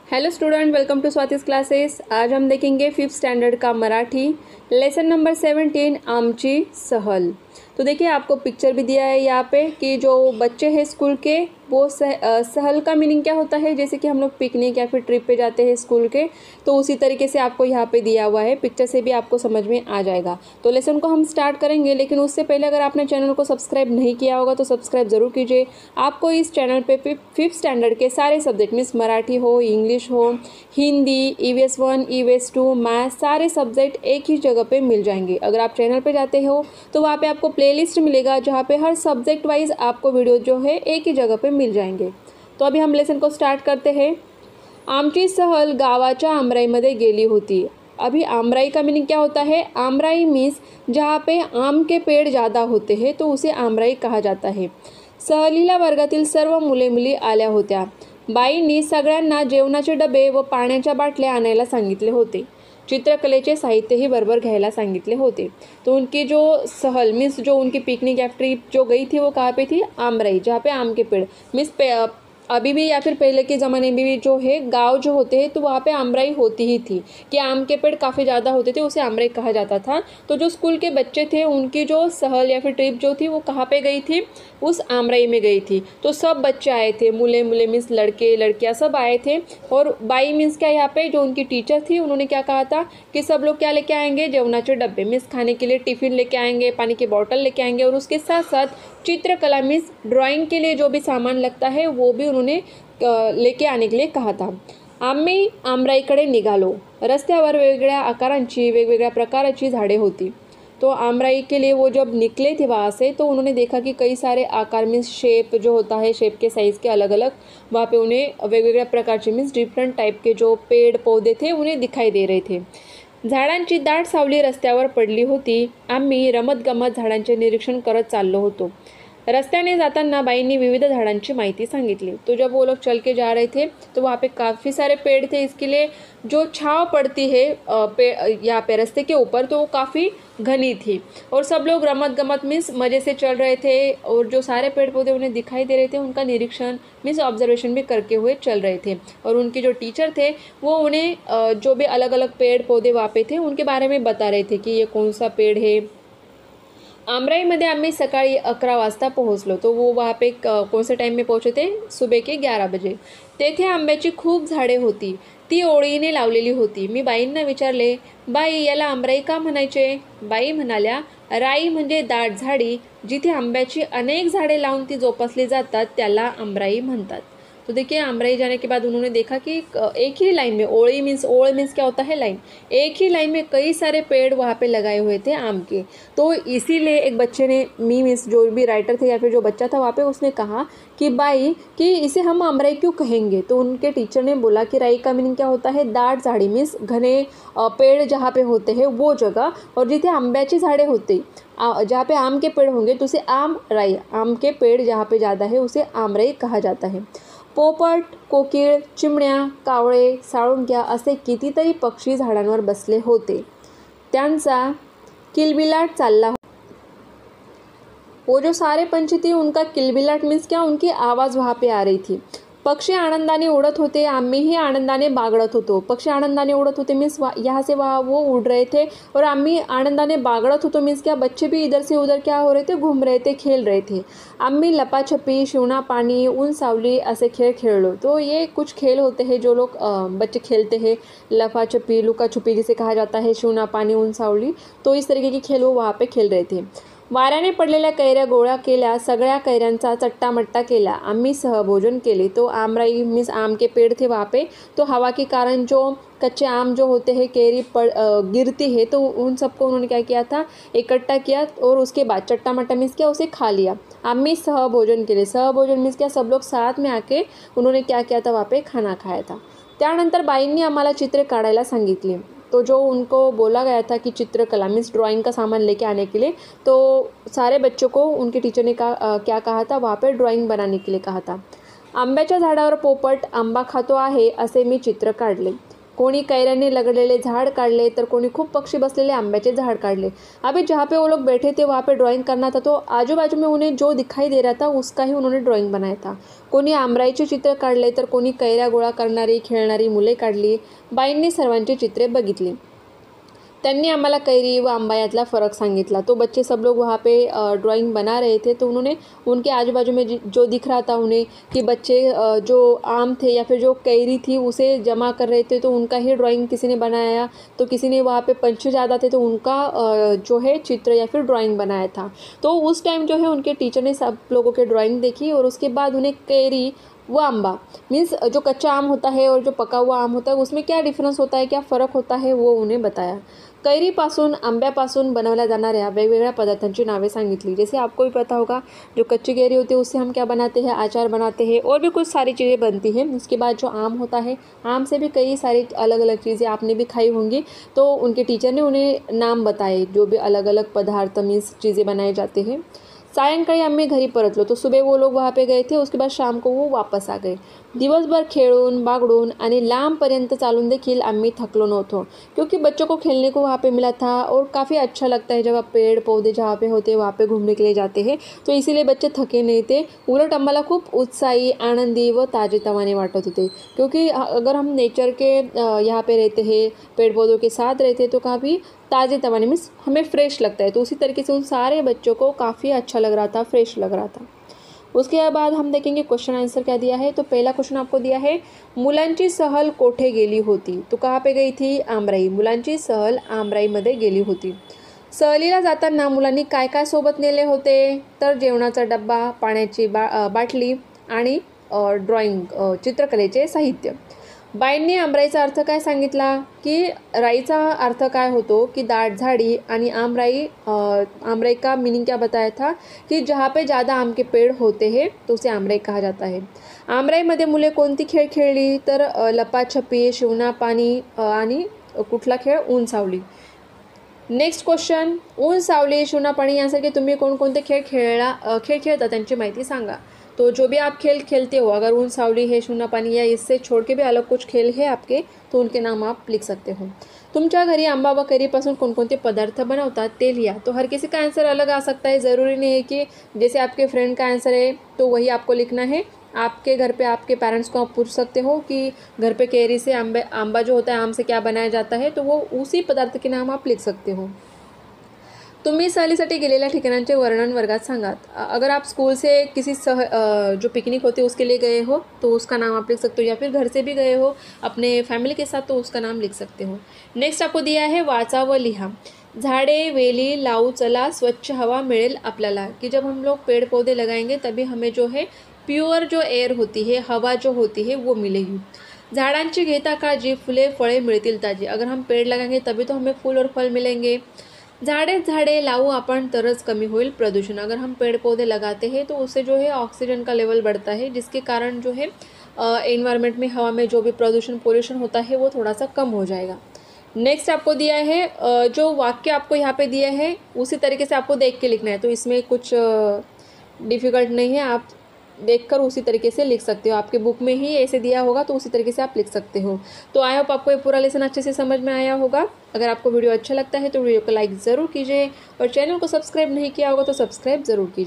Hello student, welcome to Swati's classes. आज हम देखेंगे 5th स्टैंडर्ड का मराठी लेसन नंबर 17 आमची सहल। तो देखिए आपको पिक्चर भी दिया है यहाँ पे कि जो बच्चे हैं स्कूल के वो सहल का मीनिंग क्या होता है। जैसे कि हम लोग पिकनिक या फिर ट्रिप पे जाते हैं स्कूल के, तो उसी तरीके से आपको यहाँ पे दिया हुआ है, पिक्चर से भी आपको समझ में आ जाएगा। तो लेसन को हम स्टार्ट करेंगे, लेकिन उससे पहले अगर आपने चैनल को सब्सक्राइब नहीं किया होगा तो सब्सक्राइब ज़रूर कीजिए। आपको इस चैनल पे 5th स्टैंडर्ड के सारे सब्जेक्ट मीन्स मराठी हो, इंग्लिश हो, हिंदी, EVS 1, EVS 2, मैथ, सारे सब्जेक्ट एक ही जगह पे मिल जाएंगे। अगर आप चैनल पे जाते हो तो वहाँ पे आपको प्लेलिस्ट मिलेगा जहाँ पे हर सब्जेक्ट वाइज आपको वीडियो जो है एक ही जगह पे मिल जाएंगे। तो अभी हम लेसन को स्टार्ट करते हैं। आमची सहल गावाच्या आमराईमध्ये गेली होती। अभी आमराई का मीनिंग क्या होता है। आमराई मीन्स जहाँ पे आम के पेड़ ज़्यादा होते हैं तो उसे आमराई कहा जाता है। सहलीला वर्गातील सर्व मुले मुली आल्या होत्या। बाईंनी सगळ्यांना जेवणाचे डबे व पाण्याच्या बाटल्या आणायला सांगितले होते। चित्रकलेचे साहित्यही बरोबर घ्यायला सांगितले होते। तो उनकी जो सहल मीन्स जो उनकी पिकनिक या ट्रिप जो गई थी वो कहाँ पे थी, आमराई, जहाँ पे आम के पेड़ मीन्स अभी भी या फिर पहले के ज़माने में भी जो है गांव जो होते हैं तो वहाँ पे आमराई होती ही थी कि आम के पेड़ काफ़ी ज़्यादा होते थे, उसे आमराई कहा जाता था। तो जो स्कूल के बच्चे थे उनकी जो सहल या फिर ट्रिप जो थी वो कहाँ पे गई थी, उस आमराई में गई थी। तो सब बच्चे आए थे, मुले मुले मीन्स लड़के लड़कियाँ सब आए थे। और बाई मीन्स क्या, यहाँ पे जो उनकी टीचर थी उन्होंने क्या कहा था कि सब लोग क्या लेके आएंगे, जेवणाचे डब्बे मीन्स खाने के लिए टिफ़िन लेके आएंगे, पानी की बॉटल लेके आएंगे, और उसके साथ साथ चित्रकला मीन्स ड्राइंग के लिए जो भी सामान लगता है वो भी उन्होंने लेके आने के लिए कहा था। आम्ही आमराईकडे निघालो। रस्त्यावर वेगवेगळ्या आकारांची वेगवेगळ्या प्रकारची झाडे होती। तो आमराई के लिए वो जब निकले थे वहाँ से तो उन्होंने देखा कि कई सारे आकार मीन्स शेप जो होता है, शेप के साइज़ के अलग अलग वहाँ पे उन्हें वेगवेगळ्या प्रकारचे मीन्स डिफरेंट टाइप के जो पेड़ पौधे थे उन्हें दिखाई दे रहे थे। झाडांची दाट सावली रस्त्यावर पडली होती। आम्ही रमत गमत झाडांचे निरीक्षण करत चाललो होतो। रास्ताने जाताना बाईंनी विविध झाडांची माहिती सांगितली। तो जब वो लोग चल के जा रहे थे तो वहाँ पे काफ़ी सारे पेड़ थे, इसके लिए जो छाँव पड़ती है यहाँ पे रास्ते के ऊपर तो वो काफ़ी घनी थी। और सब लोग रमत गमत मीन्स मज़े से चल रहे थे, और जो सारे पेड़ पौधे उन्हें दिखाई दे रहे थे उनका निरीक्षण मीन्स ऑब्जर्वेशन भी करके हुए चल रहे थे। और उनके जो टीचर थे वो उन्हें जो भी अलग अलग पेड़ पौधे वहाँ पे थे उनके बारे में बता रहे थे कि ये कौन सा पेड़ है। आमराईमध्ये आम्ही सकाळी 11 वाजता पोहोचलो। तो वो वहाँ पे कौन से टाइम में पहुँचे थे, सुबह के 11 बजे। तेथे आंब्याची खूप झाडे होती, ती ओळीने लावलेली होती। मी बाईंना विचारले, बाई याला आमराई का म्हणायचे। बाई म्हणाल्या, राई म्हणजे दाट झाडी, जिथे आंब्याची अनेक झाडे लावून ती जोपासली जातात त्याला आमराई म्हणतात। तो देखिए आमराई जाने के बाद उन्होंने देखा कि एक ही लाइन में, ओड़ी मीन्स, ओड़ मीन्स क्या होता है, लाइन, एक ही लाइन में कई सारे पेड़ वहाँ पे लगाए हुए थे आम के। तो इसीलिए एक बच्चे ने, मी मीन्स जो भी राइटर थे या फिर जो बच्चा था वहाँ पे, उसने कहा कि बाई कि इसे हम आमराई क्यों कहेंगे। तो उनके टीचर ने बोला कि राई का मीनिंग क्या होता है, दाट झाड़ी मीन्स घने पेड़ जहाँ पे होते हैं वो जगह, और जिथे आंब्याची झाड़े होते जहाँ पे आम के पेड़ होंगे तो उसे आम राई, आम के पेड़ जहाँ पे ज़्यादा है उसे आमराई कहा जाता है। पोपट, कोकिळ, चिमण्या, कावळे, साळुंक्या असे कितीतरी पक्षी झाडांवर बसले होते। त्यांचा किलबिलाट चालला। वो जो सारे पंछी थे उनका किलबिलाट मीन्स क्या, उनकी आवाज़ वहाँ पे आ रही थी। पक्षी आनंदाने उड़त होते, आम्हीही आनंदाने बागड़त होतो। पक्षी आनंदाने उड़त होते मीन्स यहाँ से वहाँ वो उड़ रहे थे, और आम्ही आनंदाने बागड़त होतो मीन्स क्या, बच्चे भी इधर से उधर क्या हो रहे थे, घूम रहे थे, खेल रहे थे। आम्ही लपाछपी, शिवना पानी, ऊन सावली ऐसे खेल खेलो। तो ये कुछ खेल होते हैं जो लोग बच्चे खेलते हैं, लपाछपी, लुका छुपी जिसे कहा जाता है, शिवना पानी, ऊन सावली, तो इस तरीके के खेल वो वहाँ पे खेल रहे थे। वाऱ्याने पडलेल्या कैऱ्या गोळा केल्या, सगळ्या कैऱ्यांचा चट्टामट्टा केला, आम्ही सहभोजन केले। तो आमराई मीन्स आम के पेड़ थे वहाँ पे, तो हवा के कारण जो कच्चे आम जो होते हैं, कैरी गिरती है, तो उन सबको उन्होंने क्या किया था, इकट्ठा किया, और उसके बाद चट्टा मट्टा मीन्स क्या, उसे खा लिया। आम्ही सहभोजन केले, सहभोजन मीन्स क्या, सब लोग साथ में आके उन्होंने क्या किया था, वहाँ पे खाना खाया था। त्यानंतर बाईंनी आम्हाला चित्रे काढायला सांगितली। तो जो उनको बोला गया था कि चित्रकला मीन्स ड्राइंग का सामान लेके आने के लिए, तो सारे बच्चों को उनके टीचर ने क्या कहा था, वहाँ पे ड्राइंग बनाने के लिए कहा था। आंब्याच्या झाडावर पोपट आंबा खातो आहे असे मी चित्र काढले। कोणी कैऱ्यांनी लगडलेले झाड काढले, तर कोणी खूप पक्षी बसलेले आंब्याचे झाड़ काढले। अभी जहाँ पे वो लोग बैठे थे वहाँ पे ड्राइंग करना था, तो आजू बाजू में उन्हें जो दिखाई दे रहा था उसका ही उन्होंने ड्राइंग बनाया था। कोणी आमराईचे चित्र काढले, तर कोणी कैऱ्या गोळा करणारी खेळणारी मुले काढली। बाईंनी सर्वांची चित्रे बघितली, त्यांनी आम्हाला कैरी व आंबा यातला फ़र्क सांगितला। तो बच्चे सब लोग वहाँ पे ड्राइंग बना रहे थे, तो उन्होंने उनके आजू बाजू में जो दिख रहा था उन्हें कि बच्चे जो आम थे या फिर जो कैरी थी उसे जमा कर रहे थे, तो उनका ही ड्राइंग किसी ने बनाया। तो किसी ने वहाँ पे पंछी ज़्यादा थे तो उनका जो है चित्र या फिर ड्राइंग बनाया था। तो उस टाइम जो है उनके टीचर ने सब लोगों के ड्राइंग देखी और उसके बाद उन्हें कैरी वो आंबा मीन्स जो कच्चा आम होता है और जो पका हुआ आम होता है उसमें क्या डिफरेंस होता है, क्या फ़र्क होता है, वो उन्हें बताया। कैरीपासून आंब्यापासून बनवल्या जाणाऱ्या वेगवेगळ्या पदार्थांची नावे सांगितली। जैसे आपको भी पता होगा जो कच्ची कैरी होती है उससे हम क्या बनाते हैं, अचार बनाते हैं और भी कुछ सारी चीज़ें बनती हैं। उसके बाद जो आम होता है, आम से भी कई सारी अलग अलग चीज़ें आपने भी खाई होंगी, तो उनके टीचर ने उन्हें नाम बताए जो भी अलग अलग पदार्थ मीन्स चीज़ें बनाए जाते हैं। सायंकाळी आम्ही घरी परतलो, तो सुबह वो लोग वहाँ पे गए थे, उसके बाद शाम को वो वापस आ गए। दिवसभर खेळून बागडून आणि लांबपर्यंत चालून देखील आम्ही थकलो नव्हतो, क्योंकि बच्चों को खेलने को वहाँ पे मिला था और काफ़ी अच्छा लगता है जब आप पेड़ पौधे जहाँ पे होते हैं वहाँ पे घूमने के लिए जाते हैं, तो इसीलिए बच्चे थके नहीं थे। उलट आम्हाला खूप उत्साही, आनंदी व ताजेतवाने वाटत होते, क्योंकि अगर हम नेचर के यहाँ पे रहते हैं, पेड़ पौधों के साथ रहते हैं, तो काफ़ी ताज़े तवाने मीन्स हमें फ्रेश लगता है। तो उसी तरीके से उन सारे बच्चों को काफ़ी अच्छा लग रहा था, फ्रेश लग रहा था। उसके बाद हम देखेंगे क्वेश्चन आंसर क्या दिया है। तो पहला क्वेश्चन आपको दिया है, मुलांची सहल कोठे गेली होती। तो कहाँ पे गई थी, आमराई। मुलांची सहल आमराईमध्ये गेली होती। सहलीला जाताना मुलांनी काय काय सोबत नेले होते, तर जेवणाचा डब्बा, पाण्याची बाटली आणि ड्रॉइंग चित्रकलेचे साहित्य। बाईंनी आमराईचा अर्थ काय सांगितला, की राईचा अर्थ काय होतो कि दाट झाड़ी, आणि आमराई का मीनिंग क्या बताया था कि जहाँ पे ज़्यादा आम के पेड़ होते हैं तो उसे आमराई कहा जाता है। आमराईमध्ये मुले कोणती खेळ खेळली, तर लपाछपी, शिवना पाणी आणि कुठला खेळ, ऊन सावली। नेक्स्ट क्वेश्चन, ऊन सावली, शिवना पाणी यासारखे तुम्ही कोणकोणते खेळ खेळता त्यांची माहिती सांगा। तो जो भी आप खेल खेलते हो, अगर ऊन सावली है, शिवना पानी या इससे छोड़ के भी अलग कुछ खेल है आपके, तो उनके नाम आप लिख सकते हो। तुमच्या घरी आंबा व कैरीपासून कोणकोणते पदार्थ बनवतात ते लिहा। तो हर किसी का आंसर अलग आ सकता है, ज़रूरी नहीं है कि जैसे आपके फ्रेंड का आंसर है तो वही आपको लिखना है। आपके घर पे आपके पेरेंट्स को आप पूछ सकते हो कि घर पे कैरी से आंबा जो होता है, आम से क्या बनाया जाता है, तो वो उसी पदार्थ के नाम आप लिख सकते हो। तुम्ही सहलीसाठी गेलेल्या ठिकाणांचे वर्णन वर्गात सांगा। अगर आप स्कूल से किसी जो पिकनिक होती है उसके लिए गए हो तो उसका नाम आप लिख सकते हो, या फिर घर से भी गए हो अपने फैमिली के साथ तो उसका नाम लिख सकते हो। नेक्स्ट आपको दिया है, वाचा व लिहा। झाड़े वेली लावू चला, स्वच्छ हवा मिळेल आपल्याला। कि जब हम लोग पेड़ पौधे लगाएंगे तभी हमें जो है प्योर जो एयर होती है, हवा जो होती है वो मिलेगी। झाडांची घेता काळजी, फुले फळे मिळतील ताजी। अगर हम पेड़ लगाएंगे तभी तो हमें फूल और फल मिलेंगे। झाड़े लाओ अपन तरस कमी होईल प्रदूषण। अगर हम पेड़ पौधे लगाते हैं तो उससे जो है ऑक्सीजन का लेवल बढ़ता है, जिसके कारण जो है एनवायरनमेंट में, हवा में जो भी प्रदूषण पोल्यूशन होता है वो थोड़ा सा कम हो जाएगा। नेक्स्ट आपको दिया है, जो वाक्य आपको यहाँ पे दिया है उसी तरीके से आपको देख के लिखना है, तो इसमें कुछ डिफ़िकल्ट नहीं है, आप देखकर उसी तरीके से लिख सकते हो। आपके बुक में ही ऐसे दिया होगा तो उसी तरीके से आप लिख सकते हो। तो आई होप आपको ये पूरा लेसन अच्छे से समझ में आया होगा। अगर आपको वीडियो अच्छा लगता है तो वीडियो को लाइक ज़रूर कीजिए और चैनल को सब्सक्राइब नहीं किया होगा तो सब्सक्राइब ज़रूर कीजिए।